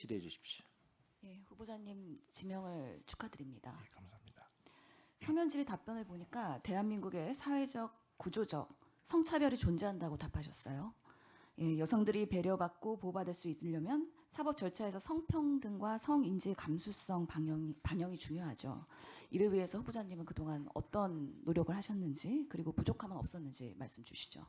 질의해 주십시오. 예, 후보자님 지명을 축하드립니다. 예, 감사합니다. 서면 질의 답변을 보니까 대한민국의 사회적, 구조적 성차별이 존재한다고 답하셨어요. 예, 여성들이 배려받고 보호받을 수 있으려면 사법 절차에서 성평등과 성인지 감수성 반영이 중요하죠. 이를 위해서 후보자님은 그동안 어떤 노력을 하셨는지, 그리고 부족함은 없었는지 말씀 주시죠.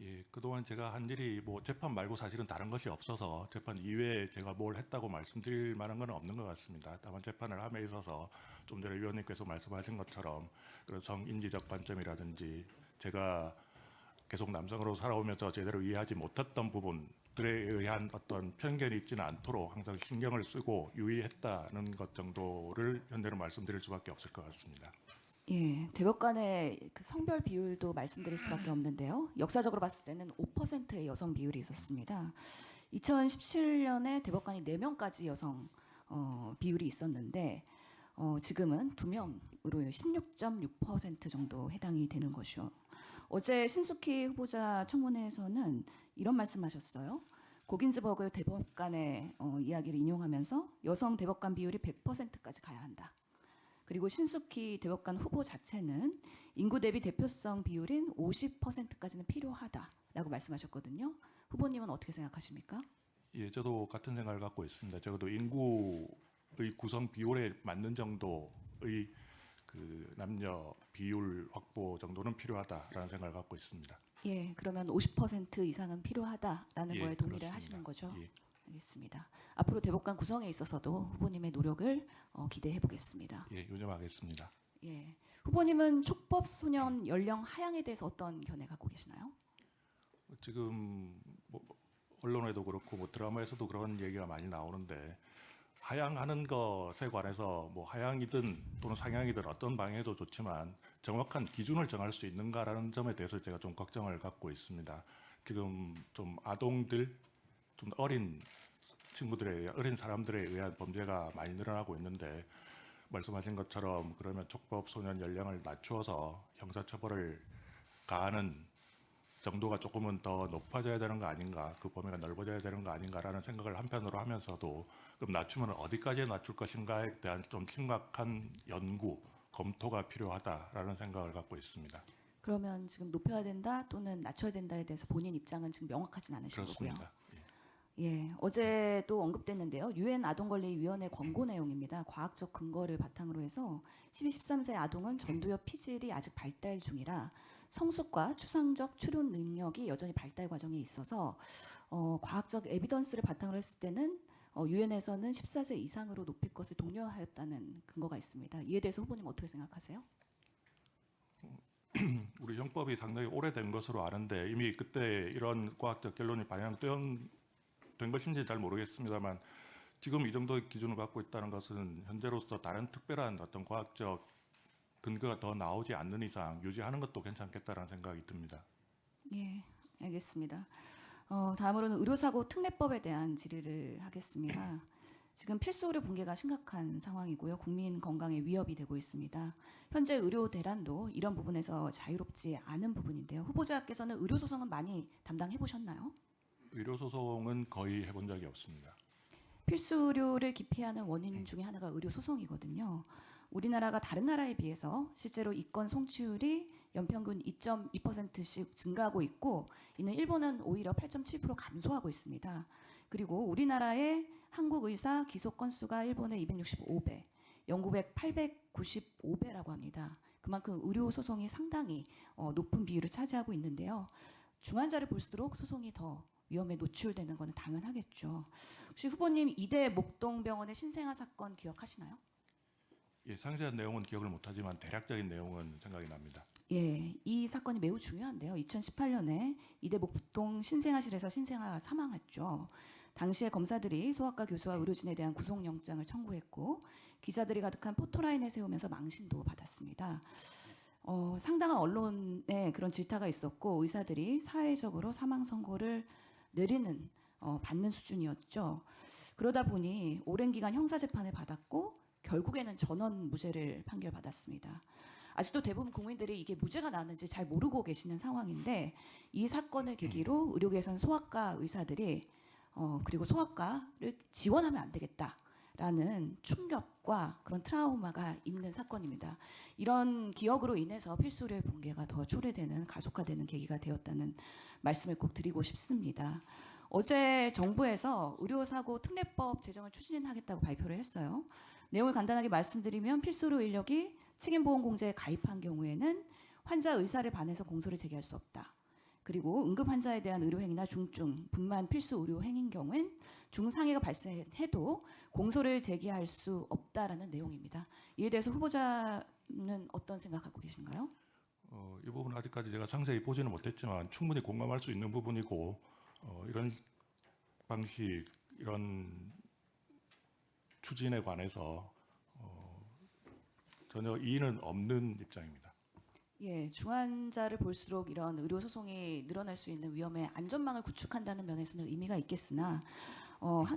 예, 그동안 제가 한 일이 뭐 재판 말고 사실은 다른 것이 없어서 재판 이외에 제가 뭘 했다고 말씀드릴 만한 건 없는 것 같습니다. 다만 재판을 함에 있어서 좀 전에 위원님께서 말씀하신 것처럼 그런 성인지적 관점이라든지 제가 계속 남성으로 살아오면서 제대로 이해하지 못했던 부분들에 의한 어떤 편견이 있지는 않도록 항상 신경을 쓰고 유의했다는 것 정도를 현재는 말씀드릴 수밖에 없을 것 같습니다. 예, 대법관의 그 성별 비율도 말씀드릴 수밖에 없는데요. 역사적으로 봤을 때는 5%의 여성 비율이 있었습니다. 2017년에 대법관이 4명까지 여성 비율이 있었는데 지금은 2명으로 16.6% 정도 해당이 되는 것이요. 어제 신숙희 후보자 청문회에서는 이런 말씀하셨어요. 고긴즈버그 대법관의 이야기를 인용하면서 여성 대법관 비율이 100%까지 가야 한다. 그리고 신숙희 대법관 후보 자체는 인구 대비 대표성 비율인 50%까지는 필요하다라고 말씀하셨거든요. 후보님은 어떻게 생각하십니까? 예, 저도 같은 생각을 갖고 있습니다. 적어도 인구의 구성 비율에 맞는 정도의 그 남녀 비율 확보 정도는 필요하다라는 생각을 갖고 있습니다. 예, 그러면 50% 이상은 필요하다라는 예, 거에 동의를 그렇습니다. 하시는 거죠? 예. 알겠습니다. 앞으로 대법관 구성에 있어서도 후보님의 노력을 기대해 보겠습니다. 예, 유념하겠습니다. 예, 후보님은 촉법 소년 연령 하향에 대해서 어떤 견해 갖고 계시나요? 지금 뭐 언론에도 그렇고 뭐 드라마에서도 그런 얘기가 많이 나오는데 하향하는 것에 관해서 뭐 하향이든 또는 상향이든 어떤 방향에도 좋지만 정확한 기준을 정할 수 있는가라는 점에 대해서 제가 좀 걱정을 갖고 있습니다. 지금 좀 아동들, 좀 어린 어린 사람들에 의한 범죄가 많이 늘어나고 있는데 말씀하신 것처럼 그러면 촉법 소년 연령을 낮추어서 형사처벌을 가하는 정도가 조금은 더 높아져야 되는 거 아닌가, 그 범위가 넓어져야 되는 거 아닌가라는 생각을 한편으로 하면서도 그럼 낮추면 어디까지 낮출 것인가에 대한 좀 심각한 연구, 검토가 필요하다라는 생각을 갖고 있습니다. 그러면 지금 높여야 된다 또는 낮춰야 된다에 대해서 본인 입장은 지금 명확하진 않으신 거고요. 그렇습니다. 예. 예, 어제도 언급됐는데요. 유엔 아동권리위원회 권고 내용입니다. 과학적 근거를 바탕으로 해서 12, 13세 아동은 전두엽 피질이 아직 발달 중이라 성숙과 추상적 추론 능력이 여전히 발달 과정에 있어서 과학적 에비던스를 바탕으로 했을 때는 유엔에서는 14세 이상으로 높일 것을 독려하였다는 근거가 있습니다. 이에 대해서 후보님 어떻게 생각하세요? 우리 형법이 상당히 오래된 것으로 아는데 이미 그때 이런 과학적 결론이 반영된 것인지 잘 모르겠습니다만 지금 이 정도의 기준을 갖고 있다는 것은 현재로서 다른 특별한 어떤 과학적 근거가 더 나오지 않는 이상 유지하는 것도 괜찮겠다라는 생각이 듭니다. 예, 알겠습니다. 다음으로는 의료사고 특례법에 대한 질의를 하겠습니다. 지금 필수 의료 붕괴가 심각한 상황이고요. 국민 건강에 위협이 되고 있습니다. 현재 의료 대란도 이런 부분에서 자유롭지 않은 부분인데요. 후보자께서는 의료 소송은 많이 담당해 보셨나요? 의료 소송은 거의 해본 적이 없습니다. 필수 의료를 기피하는 원인 중에 하나가 의료 소송이거든요. 우리나라가 다른 나라에 비해서 실제로 이건 송치율이 연평균 2.2%씩 증가하고 있고 이는 일본은 오히려 8.7% 감소하고 있습니다. 그리고 우리나라의 한국 의사 기소 건수가 일본의 265배, 영국의 895배라고 합니다. 그만큼 의료 소송이 상당히 높은 비율을 차지하고 있는데요. 중환자를 볼수록 소송이 더 위험에 노출되는 것은 당연하겠죠. 혹시 후보님 이대 목동병원의 신생아 사건 기억하시나요? 예, 상세한 내용은 기억을 못하지만 대략적인 내용은 생각이 납니다. 예, 이 사건이 매우 중요한데요. 2018년에 이대 목동 신생아실에서 신생아가 사망했죠. 당시에 검사들이 소아과 교수와 의료진에 대한 구속영장을 청구했고 기자들이 가득한 포토라인에 세우면서 망신도 받았습니다. 상당한 언론에 그런 질타가 있었고 의사들이 사회적으로 사망 선고를 내리는 받는 수준이었죠. 그러다 보니 오랜 기간 형사재판을 받았고 결국에는 전원 무죄를 판결받았습니다. 아직도 대부분 국민들이 이게 무죄가 나왔는지 잘 모르고 계시는 상황인데 이 사건을 계기로 의료계에서는 소아과 의사들이 그리고 소아과를 지원하면 안 되겠다라는 충격과 그런 트라우마가 있는 사건입니다. 이런 기억으로 인해서 필수 의료의 붕괴가 더 초래되는 가속화되는 계기가 되었다는 말씀을 꼭 드리고 싶습니다. 어제 정부에서 의료사고 특례법 제정을 추진하겠다고 발표를 했어요. 내용을 간단하게 말씀드리면 필수 의료 인력이 책임보험공제에 가입한 경우에는 환자 의사를 반해서 공소를 제기할 수 없다. 그리고 응급 환자에 대한 의료행위나 중증, 분만 필수 의료행위인 경우엔 중상해가 발생해도 공소를 제기할 수 없다라는 내용입니다. 이에 대해서 후보자는 어떤 생각하고 계신가요? 이 부분은 아직까지 제가 상세히 보지는 못했지만 충분히 공감할 수 있는 부분이고 이런 방식, 이런 추진에 관해서 전혀 이의는 없는 입장입니다. 예, 중환자를 볼수록 이런 의료 소송이 늘어날 수 있는 위험의 안전망을 구축한다는 면에서는 의미가 있겠으나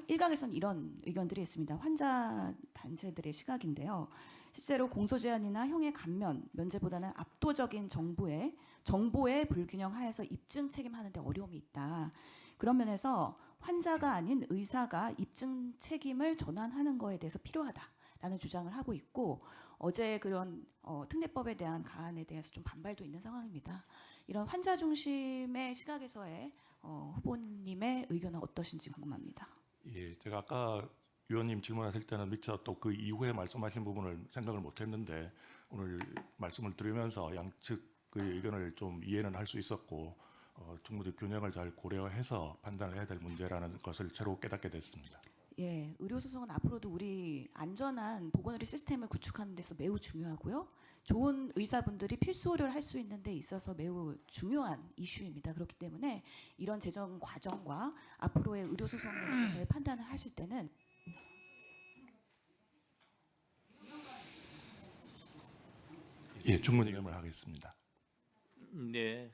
일각에서는 이런 의견들이 있습니다. 환자 단체들의 시각인데요. 실제로 공소 제한이나 형의 감면, 면제보다는 압도적인 정보의 불균형 하에서 입증 책임하는데 어려움이 있다. 그런 면에서 환자가 아닌 의사가 입증 책임을 전환하는 거에 대해서 필요하다라는 주장을 하고 있고 어제 그런 특례법에 대한 가안에 대해서 좀 반발도 있는 상황입니다. 이런 환자 중심의 시각에서의 후보님의 의견은 어떠신지 궁금합니다. 예, 제가 아까 위원님 질문하실 때는 미처 또 그 이후에 말씀하신 부분을 생각을 못했는데 오늘 말씀을 들으면서 양측의 의견을 좀 이해는 할 수 있었고 충분히 균형을 잘 고려해서 판단을 해야 될 문제라는 것을 새로 깨닫게 됐습니다. 예, 의료소송은 앞으로도 우리 안전한 보건의료 시스템을 구축하는 데서 매우 중요하고요. 좋은 의사분들이 필수 의료를 할 수 있는 데 있어서 매우 중요한 이슈입니다. 그렇기 때문에 이런 재정 과정과 앞으로의 의료소송에 있어서의 판단을 하실 때는 예, 충분히 경험을 하겠습니다. 네,